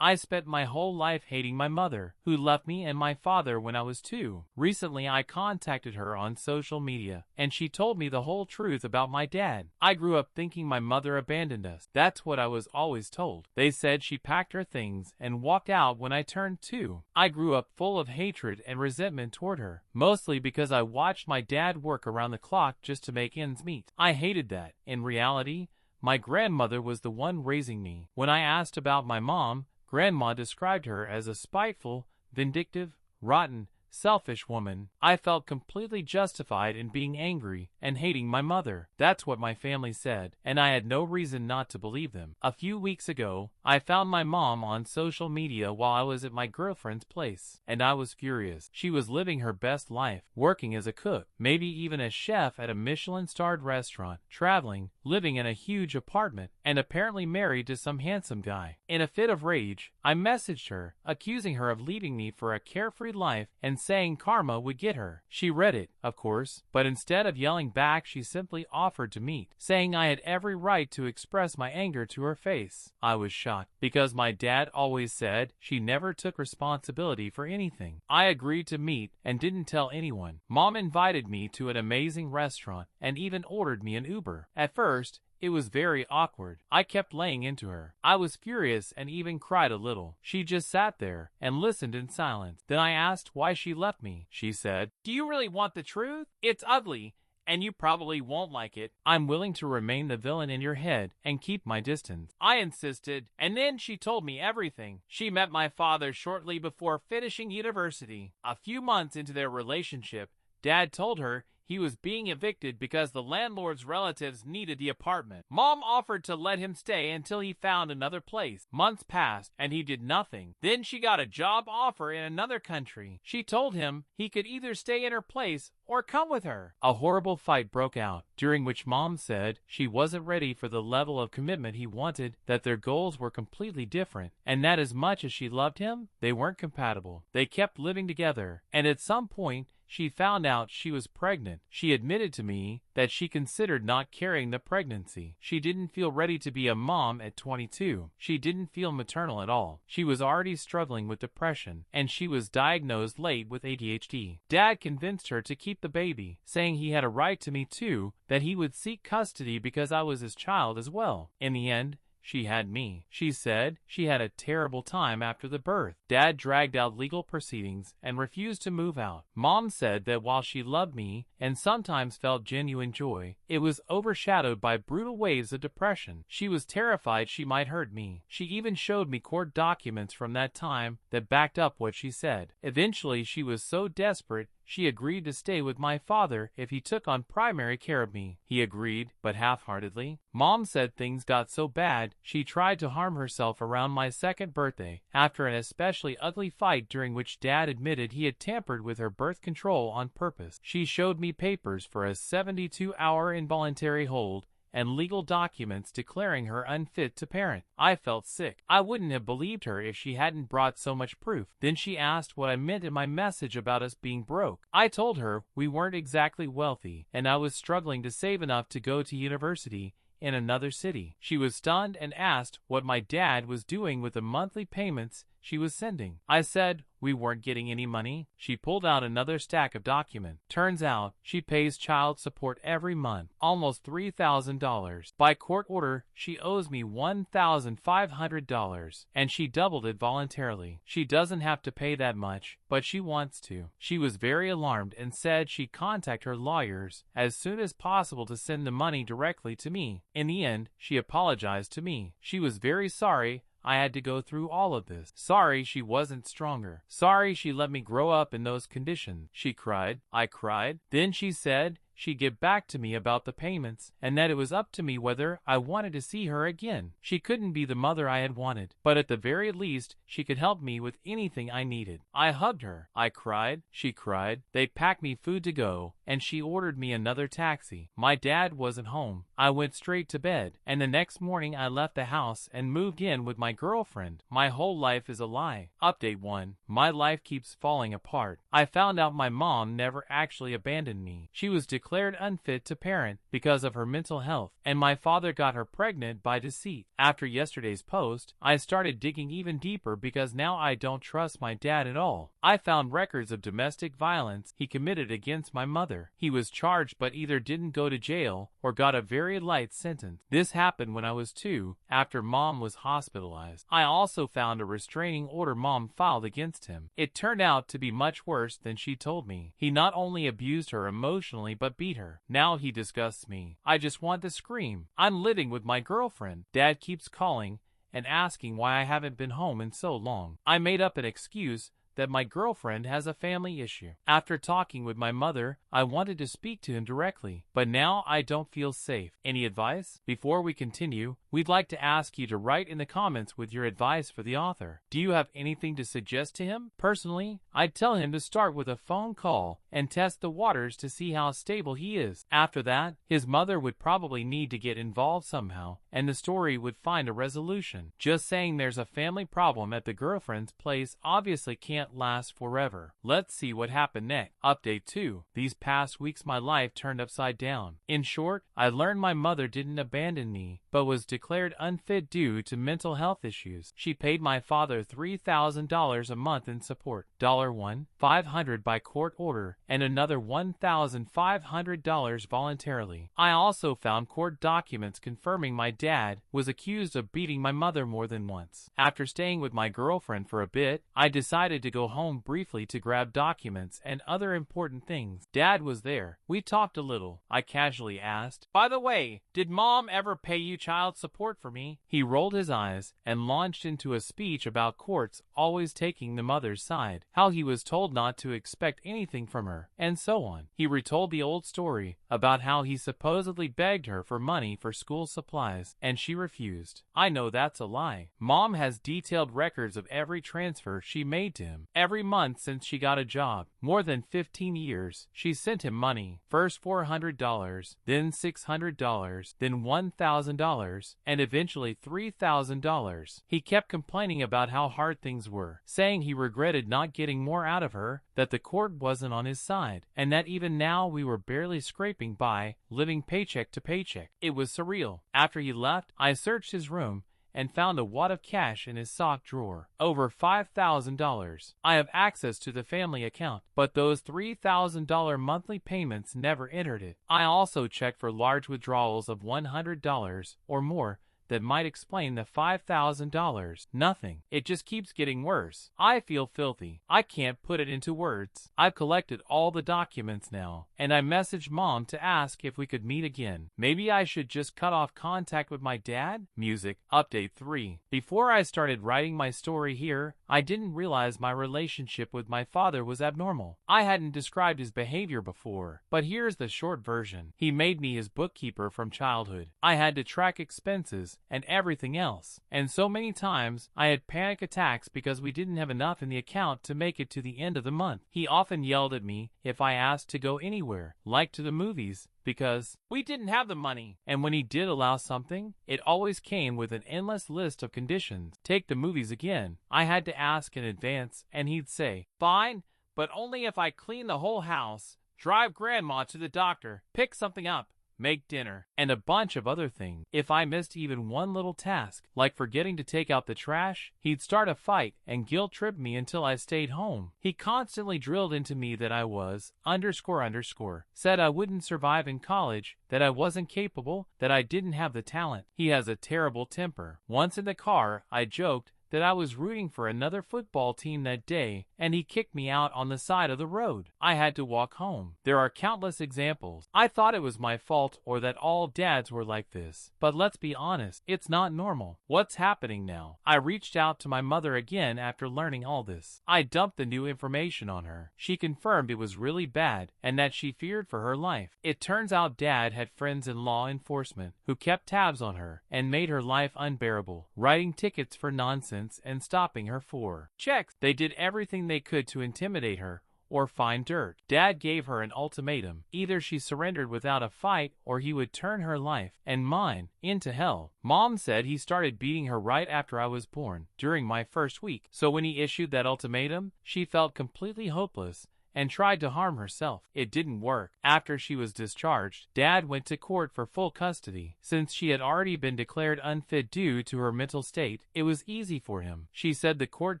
I spent my whole life hating my mother, who left me, and my father when I was 2. Recently I contacted her on social media, and she told me the whole truth about my dad. I grew up thinking my mother abandoned us. That's what I was always told. They said she packed her things and walked out when I turned 2. I grew up full of hatred and resentment toward her, mostly because I watched my dad work around the clock just to make ends meet. I hated that. In reality, my grandmother was the one raising me. When I asked about my mom, Grandma described her as a spiteful, vindictive, rotten, selfish woman. I felt completely justified in being angry and hating my mother. That's what my family said, and I had no reason not to believe them. A few weeks ago, I found my mom on social media while I was at my girlfriend's place, and I was furious. She was living her best life, working as a cook, maybe even a chef at a Michelin-starred restaurant, traveling, living in a huge apartment, and apparently married to some handsome guy. In a fit of rage, I messaged her, accusing her of leaving me for a carefree life and saying karma would get her. She read it, of course, but instead of yelling back, she simply offered to meet, saying I had every right to express my anger to her face. I was shocked, because my dad always said she never took responsibility for anything. I agreed to meet and didn't tell anyone. Mom invited me to an amazing restaurant and even ordered me an Uber. At first, it was very awkward. I kept laying into her. I was furious and even cried a little. She just sat there and listened in silence. Then I asked why she left me. She said, "Do you really want the truth? It's ugly, and you probably won't like it. I'm willing to remain the villain in your head and keep my distance." I insisted, and then she told me everything. She met my father shortly before finishing university. A few months into their relationship, Dad told her he was being evicted because the landlord's relatives needed the apartment. Mom offered to let him stay until he found another place. Months passed, and he did nothing. Then she got a job offer in another country. She told him he could either stay in her place or come with her. A horrible fight broke out, during which Mom said she wasn't ready for the level of commitment he wanted, that their goals were completely different, and that as much as she loved him, they weren't compatible. They kept living together, and at some point, she found out she was pregnant. She admitted to me that she considered not carrying the pregnancy. She didn't feel ready to be a mom at 22. She didn't feel maternal at all. She was already struggling with depression, and she was diagnosed late with ADHD. Dad convinced her to keep the baby, saying he had a right to me too, that he would seek custody because I was his child as well. In the end, she had me. She said she had a terrible time after the birth. Dad dragged out legal proceedings and refused to move out. Mom said that while she loved me and sometimes felt genuine joy, it was overshadowed by brutal waves of depression. She was terrified she might hurt me. She even showed me court documents from that time that backed up what she said. Eventually, she was so desperate she agreed to stay with my father if he took on primary care of me. He agreed, but half-heartedly. Mom said things got so bad, she tried to harm herself around my 2nd birthday, after an especially ugly fight during which Dad admitted he had tampered with her birth control on purpose. She showed me papers for a 72-hour involuntary hold and legal documents declaring her unfit to parent. I felt sick. I wouldn't have believed her if she hadn't brought so much proof. Then she asked what I meant in my message about us being broke. I told her we weren't exactly wealthy, and I was struggling to save enough to go to university in another city. She was stunned and asked what my dad was doing with the monthly payments she was sending. I said we weren't getting any money. She pulled out another stack of documents. Turns out she pays child support every month, almost $3,000. By court order, she owes me $1,500, and she doubled it voluntarily. She doesn't have to pay that much, but she wants to. She was very alarmed and said she'd contact her lawyers as soon as possible to send the money directly to me. In the end, she apologized to me. She was very sorry I had to go through all of this. Sorry she wasn't stronger. Sorry she let me grow up in those conditions. She cried. I cried. Then she said she'd get back to me about the payments, and that it was up to me whether I wanted to see her again. She couldn't be the mother I had wanted, but at the very least, she could help me with anything I needed. I hugged her. I cried. She cried. They packed me food to go, and she ordered me another taxi. My dad wasn't home. I went straight to bed, and the next morning I left the house and moved in with my girlfriend. My whole life is a lie. Update 1. My life keeps falling apart. I found out my mom never actually abandoned me. She was declared unfit to parent because of her mental health, and my father got her pregnant by deceit. After yesterday's post, I started digging even deeper because now I don't trust my dad at all. I found records of domestic violence he committed against my mother. He was charged but either didn't go to jail or got a very light sentence. This happened when I was 2, after mom was hospitalized. I also found a restraining order mom filed against him. It turned out to be much worse than she told me. He not only abused her emotionally but beat her. Now he disgusts me. I just want to scream. I'm living with my girlfriend. Dad keeps calling and asking why I haven't been home in so long. I made up an excuse that my girlfriend has a family issue. After talking with my mother, I wanted to speak to him directly, but now I don't feel safe. Any advice? Before we continue, we'd like to ask you to write in the comments with your advice for the author. Do you have anything to suggest to him? Personally, I'd tell him to start with a phone call and test the waters to see how stable he is. After that, his mother would probably need to get involved somehow, and the story would find a resolution. Just saying there's a family problem at the girlfriend's place obviously can't last forever. Let's see what happened next. Update 2. These past weeks my life turned upside down. In short, I learned my mother didn't abandon me, but was declared unfit due to mental health issues. She paid my father $3,000 a month in support. $1, $500 by court order, and another $1,500 voluntarily. I also found court documents confirming my dad was accused of beating my mother more than once. After staying with my girlfriend for a bit, I decided to go home briefly to grab documents and other important things. Dad was there. We talked a little. I casually asked, "By the way, did mom ever pay you child support for me?" He rolled his eyes and launched into a speech about courts always taking the mother's side, how he was told not to expect anything from her, and so on. He retold the old story about how he supposedly begged her for money for school supplies, and she refused. I know that's a lie. Mom has detailed records of every transfer she made to him. Every month since she got a job, more than 15 years, she sent him money. First $400, then $600, then $1,000, and eventually $3,000. He kept complaining about how hard things were, saying he regretted not getting more out of her, that the court wasn't on his side, and that even now we were barely scraping by, living paycheck to paycheck. It was surreal. After he left, I searched his room and found a wad of cash in his sock drawer. Over $5,000. I have access to the family account, but those $3,000 monthly payments never entered it. I also checked for large withdrawals of $100 or more that might explain the $5,000. Nothing. It just keeps getting worse. I feel filthy. I can't put it into words. I've collected all the documents now, and I messaged mom to ask if we could meet again. Maybe I should just cut off contact with my dad? Music. Update 3. Before I started writing my story here, I didn't realize my relationship with my father was abnormal. I hadn't described his behavior before, but here's the short version. He made me his bookkeeper from childhood. I had to track expenses and everything else. And so many times, I had panic attacks because we didn't have enough in the account to make it to the end of the month. He often yelled at me if I asked to go anywhere, like to the movies, because we didn't have the money. And when he did allow something, it always came with an endless list of conditions. Take the movies again. I had to ask in advance, and he'd say, "Fine, but only if I clean the whole house, drive grandma to the doctor, pick something up, make dinner," and a bunch of other things. If I missed even one little task, like forgetting to take out the trash, he'd start a fight and guilt trip me until I stayed home. He constantly drilled into me that I was __, said I wouldn't survive in college, that I wasn't capable, that I didn't have the talent. He has a terrible temper. Once in the car, I joked that I was rooting for another football team that day, and he kicked me out on the side of the road. I had to walk home. There are countless examples. I thought it was my fault or that all dads were like this. But let's be honest, it's not normal. What's happening now? I reached out to my mother again after learning all this. I dumped the new information on her. She confirmed it was really bad and that she feared for her life. It turns out Dad had friends in law enforcement who kept tabs on her and made her life unbearable, writing tickets for nonsense and stopping her for checks. They did everything they could to intimidate her or find dirt. Dad gave her an ultimatum. Either she surrendered without a fight or he would turn her life, and mine, into hell. Mom said he started beating her right after I was born, during my first week. So when he issued that ultimatum, she felt completely hopeless and tried to harm herself. It didn't work. After she was discharged, Dad went to court for full custody. Since she had already been declared unfit due to her mental state, it was easy for him. She said the court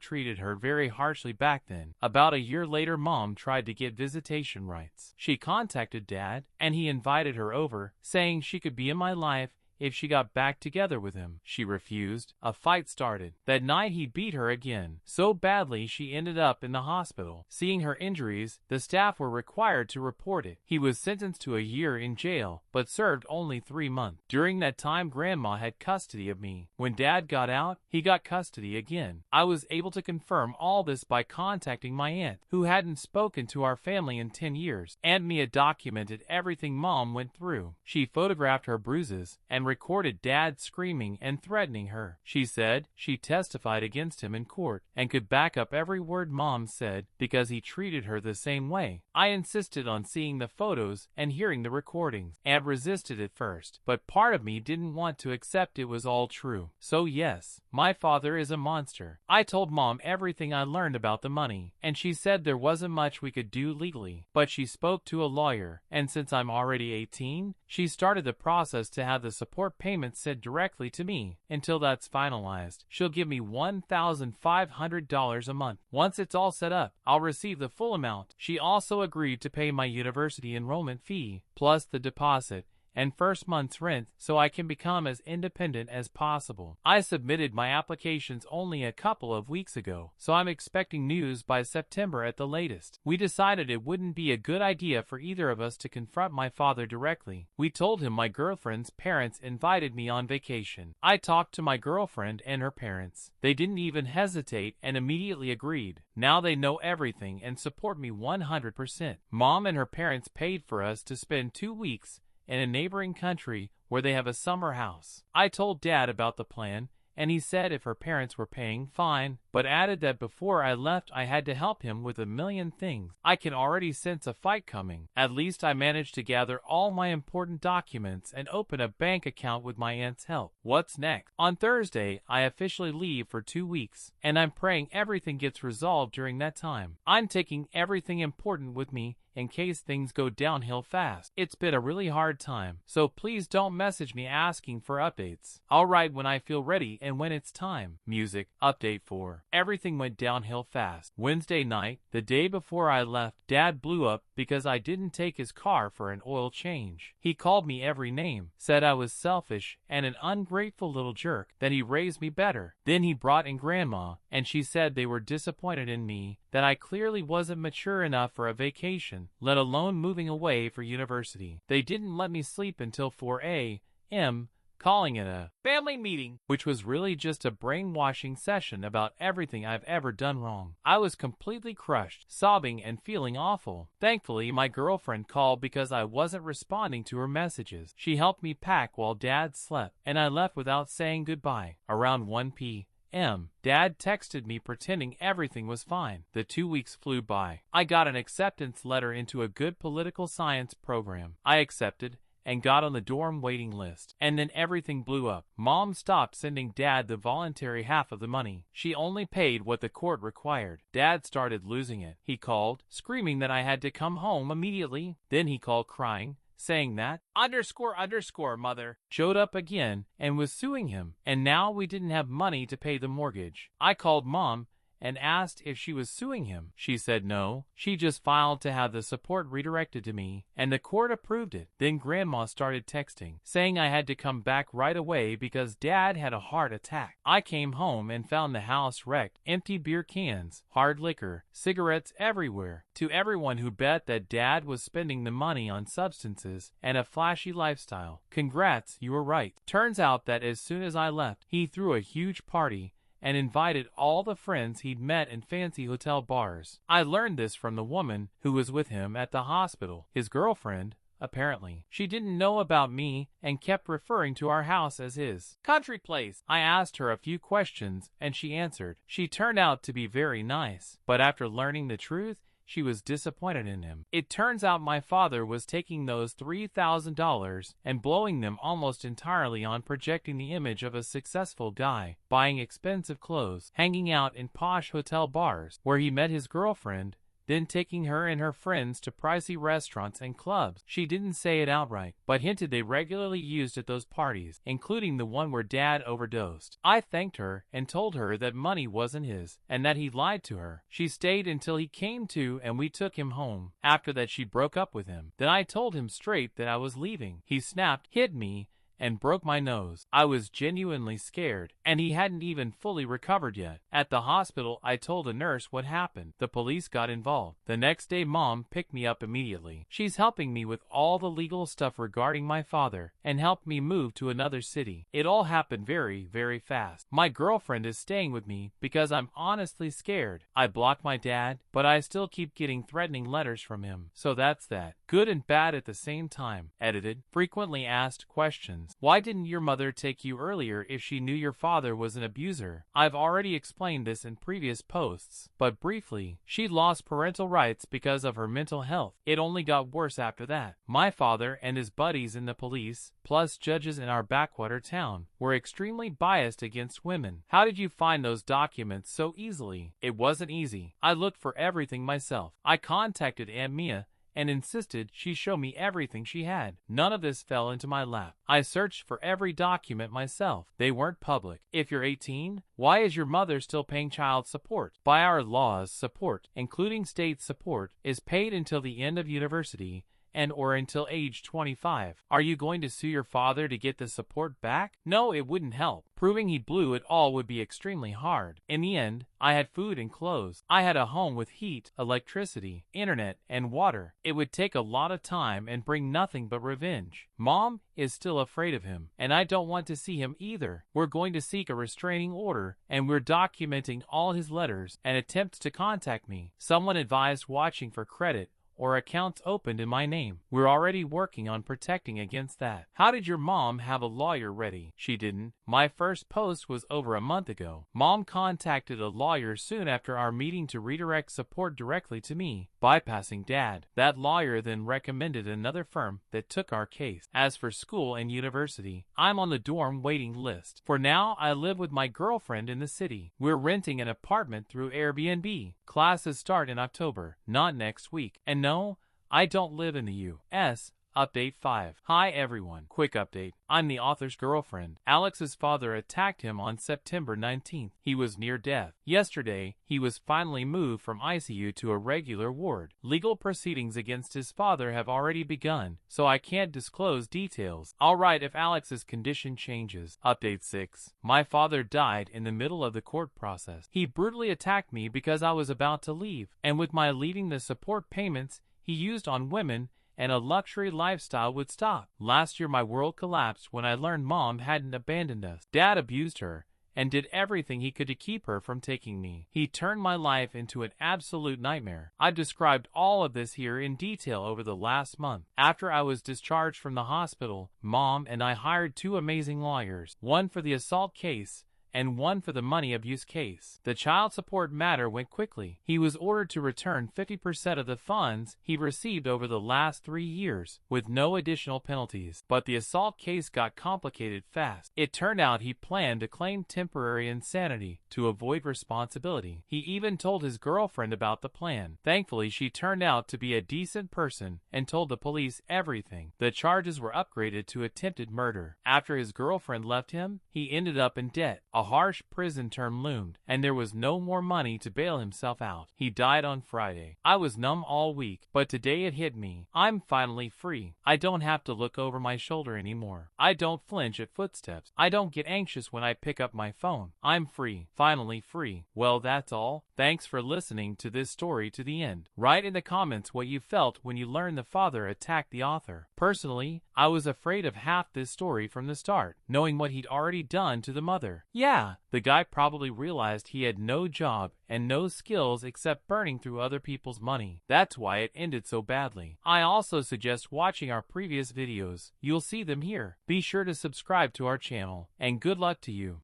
treated her very harshly back then. About a year later, Mom tried to get visitation rights. She contacted Dad, and he invited her over, saying she could be in my life if she got back together with him. She refused. A fight started. That night he beat her again, so badly she ended up in the hospital. Seeing her injuries, the staff were required to report it. He was sentenced to a year in jail, but served only 3 months. During that time, Grandma had custody of me. When Dad got out, he got custody again. I was able to confirm all this by contacting my aunt, who hadn't spoken to our family in 10 years. Aunt Mia documented everything Mom went through. She photographed her bruises and recorded Dad screaming and threatening her. She said she testified against him in court and could back up every word Mom said because he treated her the same way. I insisted on seeing the photos and hearing the recordings. Aunt resisted at first, but part of me didn't want to accept it was all true. So yes, my father is a monster. I told Mom everything I learned about the money, and she said there wasn't much we could do legally, but she spoke to a lawyer, and since I'm already 18, she started the process to have the support payments sent directly to me. Until that's finalized, she'll give me $1,500 a month. Once it's all set up, I'll receive the full amount. She also agreed to pay my university enrollment fee, plus the deposit and first month's rent, so I can become as independent as possible. I submitted my applications only a couple of weeks ago, so I'm expecting news by September at the latest. We decided it wouldn't be a good idea for either of us to confront my father directly. We told him my girlfriend's parents invited me on vacation. I talked to my girlfriend and her parents. They didn't even hesitate and immediately agreed. Now they know everything and support me 100%. Mom and her parents paid for us to spend 2 weeks in a neighboring country where they have a summer house. I told Dad about the plan, and he said if her parents were paying, fine, but added that before I left I had to help him with a million things. I can already sense a fight coming. At least I managed to gather all my important documents and open a bank account with my aunt's help. What's next? On Thursday, I officially leave for 2 weeks, and I'm praying everything gets resolved during that time. I'm taking everything important with me in case things go downhill fast. It's been a really hard time, so please don't message me asking for updates. I'll write when I feel ready and when it's time. Music update 4. Everything went downhill fast. Wednesday night, the day before I left, Dad blew up because I didn't take his car for an oil change. He called me every name, said I was selfish and an ungrateful little jerk, that he raised me better. Then he brought in Grandma, and she said they were disappointed in me, that I clearly wasn't mature enough for a vacation, let alone moving away for university. They didn't let me sleep until 4 a.m., calling it a family meeting, which was really just a brainwashing session about everything I've ever done wrong. I was completely crushed, sobbing and feeling awful. Thankfully, my girlfriend called because I wasn't responding to her messages. She helped me pack while Dad slept, and I left without saying goodbye. Around 1 p.m., Dad texted me pretending everything was fine. The 2 weeks flew by. I got an acceptance letter into a good political science program. I accepted and got on the dorm waiting list. And then everything blew up. Mom stopped sending Dad the voluntary half of the money. She only paid what the court required. Dad started losing it. He called, screaming that I had to come home immediately. Then he called crying, saying that __mother showed up again and was suing him, and now we didn't have money to pay the mortgage. I called Mom and asked if she was suing him. She said no, she just filed to have the support redirected to me, and the court approved it. Then Grandma started texting, saying I had to come back right away because Dad had a heart attack. I came home and found the house wrecked, empty beer cans, hard liquor, cigarettes everywhere. To everyone who bet that Dad was spending the money on substances and a flashy lifestyle, congrats, you were right. Turns out that as soon as I left, he threw a huge party and invited all the friends he'd met in fancy hotel bars. I learned this from the woman who was with him at the hospital, his girlfriend, apparently. She didn't know about me and kept referring to our house as his country place. I asked her a few questions and she answered. She turned out to be very nice, but after learning the truth, she was disappointed in him. It turns out my father was taking those $3,000 and blowing them almost entirely on projecting the image of a successful guy, buying expensive clothes, hanging out in posh hotel bars where he met his girlfriend, then taking her and her friends to pricey restaurants and clubs. She didn't say it outright, but hinted they regularly used at those parties, including the one where Dad overdosed. I thanked her and told her that money wasn't his, and that he lied to her. She stayed until he came to and we took him home. After that she broke up with him. Then I told him straight that I was leaving. He snapped, hit me, and broke my nose. I was genuinely scared, and he hadn't even fully recovered yet. At the hospital, I told a nurse what happened. The police got involved. The next day, Mom picked me up immediately. She's helping me with all the legal stuff regarding my father, and helped me move to another city. It all happened very, very fast. My girlfriend is staying with me because I'm honestly scared. I blocked my dad, but I still keep getting threatening letters from him. So that's that. Good and bad at the same time. Edited. Frequently asked questions. Why didn't your mother take you earlier if she knew your father was an abuser? I've already explained this in previous posts, but briefly, she lost parental rights because of her mental health. It only got worse after that. My father and his buddies in the police, plus judges in our backwater town, were extremely biased against women. How did you find those documents so easily? It wasn't easy. I looked for everything myself. I contacted Aunt Mia and insisted she show me everything she had. None of this fell into my lap. I searched for every document myself. They weren't public. If you're 18, why is your mother still paying child support? By our laws, support, including state support, is paid until the end of university and or until age 25. Are you going to sue your father to get the support back? No, it wouldn't help. Proving he blew it all would be extremely hard. In the end, I had food and clothes. I had a home with heat, electricity, internet, and water. It would take a lot of time and bring nothing but revenge. Mom is still afraid of him, and I don't want to see him either. We're going to seek a restraining order, and we're documenting all his letters and attempts to contact me. Someone advised watching for credit or accounts opened in my name. We're already working on protecting against that. How did your mom have a lawyer ready? She didn't. My first post was over a month ago. Mom contacted a lawyer soon after our meeting to redirect support directly to me, bypassing Dad. That lawyer then recommended another firm that took our case. As for school and university, I'm on the dorm waiting list. For now, I live with my girlfriend in the city. We're renting an apartment through Airbnb. Classes start in October, not next week. And no, I don't live in the U.S. Update 5. Hi everyone. Quick update. I'm the author's girlfriend. Alex's father attacked him on September 19th. He was near death. Yesterday, he was finally moved from ICU to a regular ward. Legal proceedings against his father have already begun, so I can't disclose details. I'll write if Alex's condition changes. Update 6. My father died in the middle of the court process. He brutally attacked me because I was about to leave, and with my leaving, the support payments he used on women and a luxury lifestyle would stop. Last year my world collapsed when I learned Mom hadn't abandoned us. Dad abused her and did everything he could to keep her from taking me. He turned my life into an absolute nightmare. I've described all of this here in detail over the last month. After I was discharged from the hospital, Mom and I hired 2 amazing lawyers, one for the assault case and one for the money abuse case. The child support matter went quickly. He was ordered to return 50% of the funds he received over the last 3 years, with no additional penalties. But the assault case got complicated fast. It turned out he planned to claim temporary insanity to avoid responsibility. He even told his girlfriend about the plan. Thankfully, she turned out to be a decent person and told the police everything. The charges were upgraded to attempted murder. After his girlfriend left him, he ended up in debt. A harsh prison term loomed, and there was no more money to bail himself out. He died on Friday. I was numb all week, but today it hit me. I'm finally free. I don't have to look over my shoulder anymore. I don't flinch at footsteps. I don't get anxious when I pick up my phone. I'm free. Finally free. Well, that's all. Thanks for listening to this story to the end. Write in the comments what you felt when you learned the father attacked the author. Personally, I was afraid of half this story from the start, knowing what he'd already done to the mother. Yeah, the guy probably realized he had no job and no skills except burning through other people's money. That's why it ended so badly. I also suggest watching our previous videos. You'll see them here. Be sure to subscribe to our channel, and good luck to you.